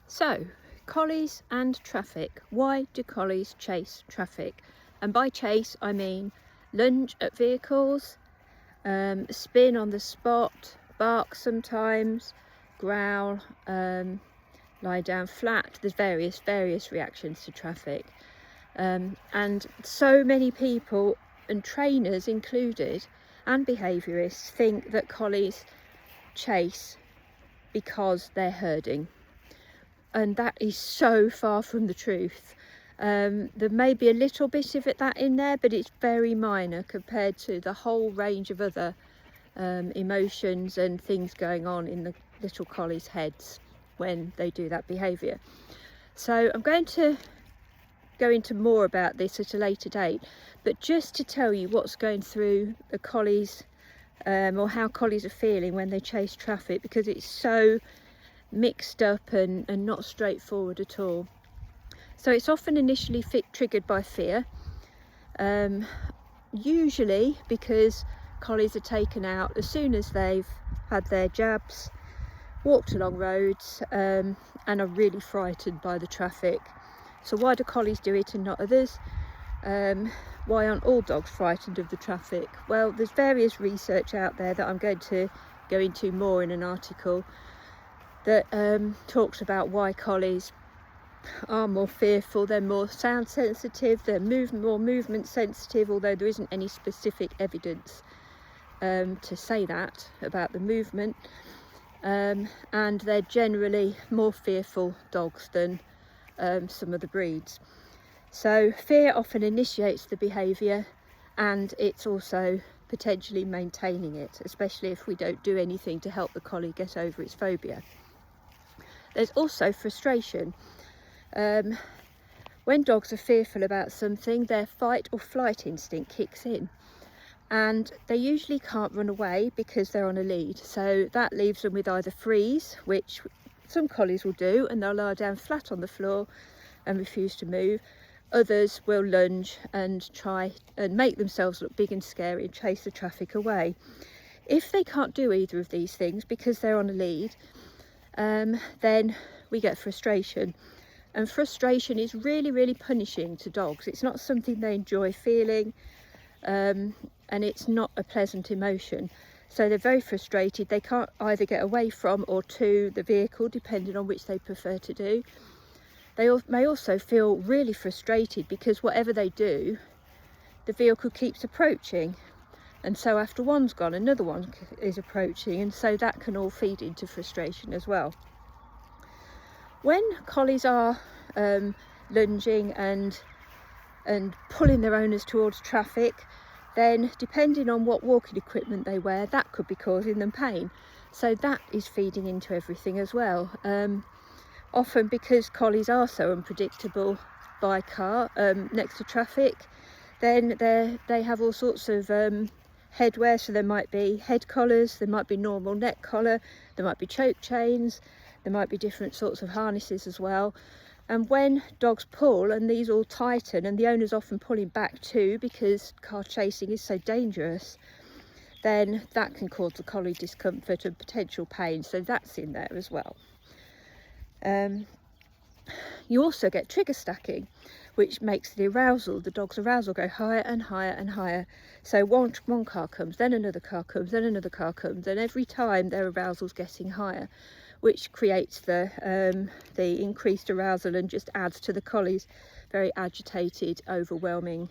So, collies and traffic. Why do collies chase traffic? And by chase, I mean lunge at vehicles, spin on the spot, bark sometimes, growl, lie down flat. There's various reactions to traffic. And so many people, and trainers included, and behaviourists, think that collies chase because they're herding. And that is so far from the truth. There may be a little bit of that in there, but it's very minor compared to the whole range of other emotions and things going on in the little collies' heads when they do that behaviour. So I'm going to go into more about this at a later date, but just to tell you what's going through the collies, or how collies are feeling when they chase traffic, because it's so mixed up and not straightforward at all. So it's often initially triggered by fear, usually because collies are taken out as soon as they've had their jabs, walked along roads, and are really frightened by the traffic. So why do collies do it and not others? Why aren't all dogs frightened of the traffic? Well, there's various research out there that I'm going to go into more in an article that talks about why collies are more fearful. They're more sound sensitive, they're more movement sensitive, although there isn't any specific evidence to say that about the movement, and they're generally more fearful dogs than some of the breeds. So fear often initiates the behaviour, and it's also potentially maintaining it, especially if we don't do anything to help the collie get over its phobia. There's also frustration. When dogs are fearful about something, their fight or flight instinct kicks in, and they usually can't run away because they're on a lead. So that leaves them with either freeze, which some collies will do, and they'll lie down flat on the floor and refuse to move. Others will lunge and try and make themselves look big and scary and chase the traffic away. If they can't do either of these things because they're on a lead, then we get frustration, and frustration is really punishing to dogs. It's not something they enjoy feeling, and it's not a pleasant emotion. So they're very frustrated. They can't either get away from or to the vehicle, depending on which they prefer to do. They may also feel really frustrated because whatever they do, the vehicle keeps approaching, and so after one's gone, another one is approaching, and so that can all feed into frustration as well. When collies are lunging and pulling their owners towards traffic, then depending on what walking equipment they wear, that could be causing them pain. So that is feeding into everything as well. Often because collies are so unpredictable by car next to traffic, then they have all sorts of headwear. So there might be head collars, there might be normal neck collar, there might be choke chains, there might be different sorts of harnesses as well. And when dogs pull and these all tighten, and the owner's often pulling back too because car chasing is so dangerous, then that can cause the collie discomfort and potential pain. So that's in there as well. You also get trigger stacking, which makes the dog's arousal go higher and higher and higher. So one car comes, then another car comes, then another car comes, and every time their arousal's getting higher, which creates the increased arousal and just adds to the collie's very agitated, overwhelming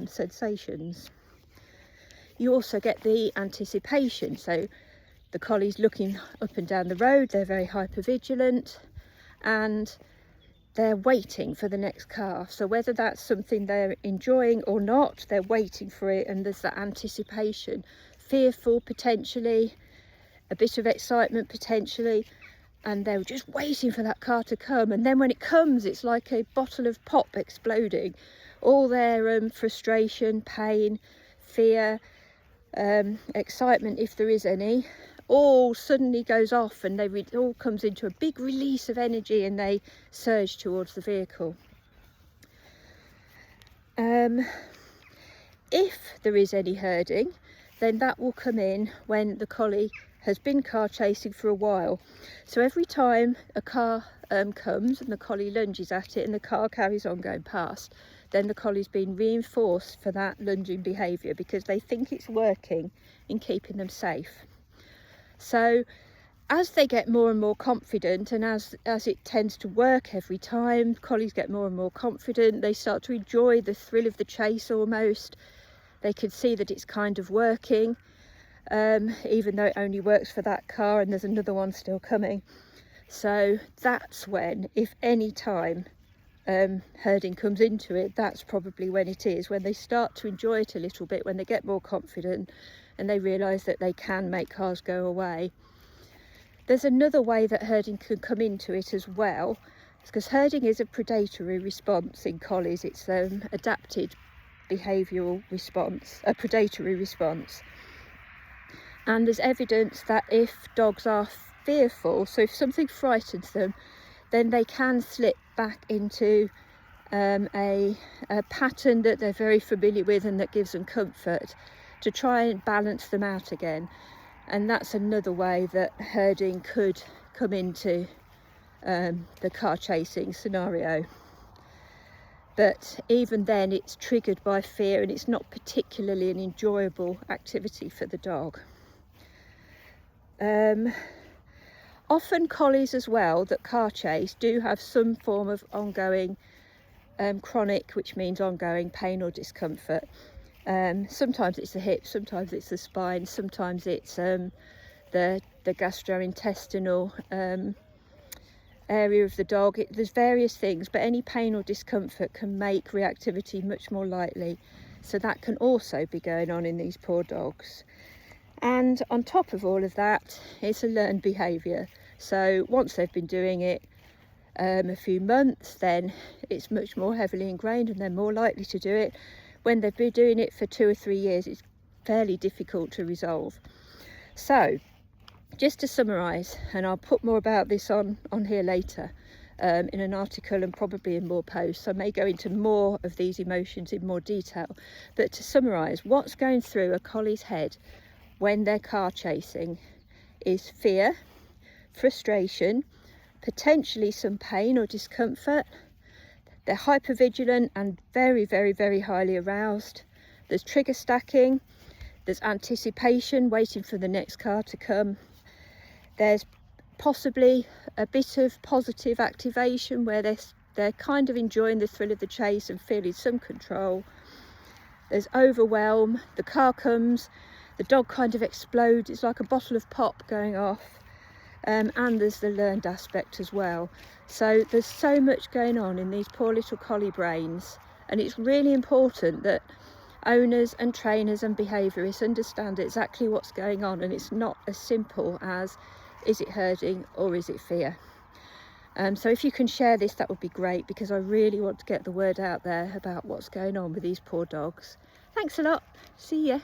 sensations. You also get the anticipation. So the collie's looking up and down the road, they're very hypervigilant, and they're waiting for the next car. So whether that's something they're enjoying or not, they're waiting for it, and there's that anticipation. Fearful potentially, a bit of excitement potentially, and they're just waiting for that car to come. And then when it comes, it's like a bottle of pop exploding. All their frustration, pain, fear, excitement, if there is any, all suddenly goes off, and it all comes into a big release of energy, and they surge towards the vehicle. If there is any herding, then that will come in when the collie has been car chasing for a while. So every time a car comes and the collie lunges at it and the car carries on going past, then the collie's been reinforced for that lunging behaviour because they think it's working in keeping them safe. So as they get more and more confident, and as it tends to work every time, collies get more and more confident, they start to enjoy the thrill of the chase almost. They can see that it's kind of working, even though it only works for that car and there's another one still coming. So that's when, if any time, herding comes into it, that's probably when it is, when they start to enjoy it a little bit, when they get more confident and they realise that they can make cars go away. There's another way that herding can come into it as well, because herding is a predatory response in collies. It's adapted behavioural response, a predatory response. And there's evidence that if dogs are fearful, so if something frightens them, then they can slip back into a pattern that they're very familiar with and that gives them comfort, to try and balance them out again. And that's another way that herding could come into the car chasing scenario. But even then it's triggered by fear and it's not particularly an enjoyable activity for the dog. Often collies as well that car chase do have some form of ongoing chronic, which means ongoing pain or discomfort. Sometimes it's the hip, sometimes it's the spine, sometimes it's the gastrointestinal area of the dog. There's various things, but any pain or discomfort can make reactivity much more likely. So that can also be going on in these poor dogs. And on top of all of that, it's a learned behaviour. So once they've been doing it a few months, then it's much more heavily ingrained and they're more likely to do it. When they've been doing it for 2 or 3 years, it's fairly difficult to resolve. So just to summarise, and I'll put more about this on here later in an article and probably in more posts. I may go into more of these emotions in more detail, but to summarise, what's going through a collie's head when they're car chasing is fear, frustration, potentially some pain or discomfort. They're hypervigilant and very, very, very highly aroused. There's trigger stacking, there's anticipation, waiting for the next car to come. There's possibly a bit of positive activation where they're kind of enjoying the thrill of the chase and feeling some control. There's overwhelm, the car comes, the dog kind of explodes, it's like a bottle of pop going off. And there's the learned aspect as well. So there's so much going on in these poor little collie brains, and it's really important that owners and trainers and behaviourists understand exactly what's going on, and it's not as simple as is it herding or is it fear. So if you can share this, that would be great, because I really want to get the word out there about what's going on with these poor dogs. Thanks a lot. See ya.